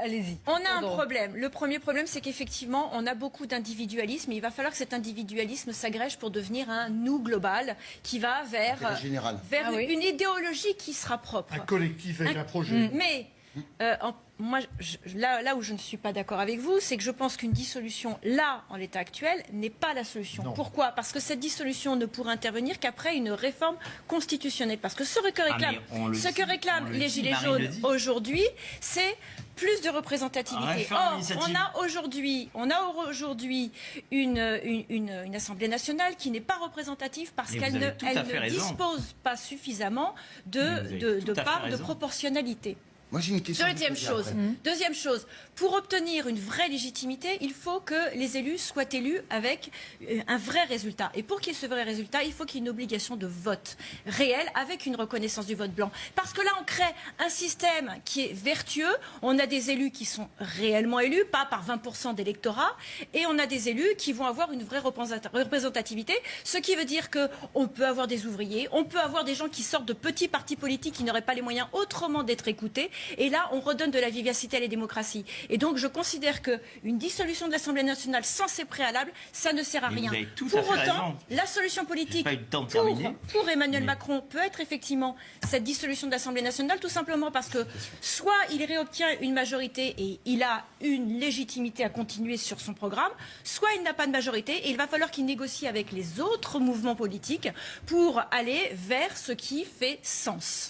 allez-y. On a un problème. Le premier problème, c'est qu'effectivement, on a beaucoup d'individualisme et il va falloir que cet individualisme s'agrège pour devenir un nous global qui va vers une idéologie qui sera propre. Un collectif avec un projet. Mais moi, là où je ne suis pas d'accord avec vous, c'est que je pense qu'une dissolution, là, en l'état actuel, n'est pas la solution. Non. Pourquoi? Parce que cette dissolution ne pourra intervenir qu'après une réforme constitutionnelle. Parce que ce que réclament les Gilets jaunes aujourd'hui, c'est plus de représentativité. Or, on a aujourd'hui une Assemblée nationale qui n'est pas représentative parce qu'elle ne dispose pas suffisamment de part de proportionnalité. Moi, j'ai une question. Deuxième chose, pour obtenir une vraie légitimité, il faut que les élus soient élus avec un vrai résultat. Et pour qu'il y ait ce vrai résultat, il faut qu'il y ait une obligation de vote réel avec une reconnaissance du vote blanc. Parce que là, on crée un système qui est vertueux. On a des élus qui sont réellement élus, pas par 20% d'électorat. Et on a des élus qui vont avoir une vraie représentativité. Ce qui veut dire qu'on peut avoir des ouvriers, on peut avoir des gens qui sortent de petits partis politiques qui n'auraient pas les moyens autrement d'être écoutés. Et là, on redonne de la vivacité à la démocratie. Et donc, je considère qu'une dissolution de l'Assemblée nationale sans ces préalables, ça ne sert à rien. Pour autant, la solution politique pour Emmanuel Macron peut être effectivement cette dissolution de l'Assemblée nationale, tout simplement parce que soit il réobtient une majorité et il a une légitimité à continuer sur son programme, soit il n'a pas de majorité et il va falloir qu'il négocie avec les autres mouvements politiques pour aller vers ce qui fait sens.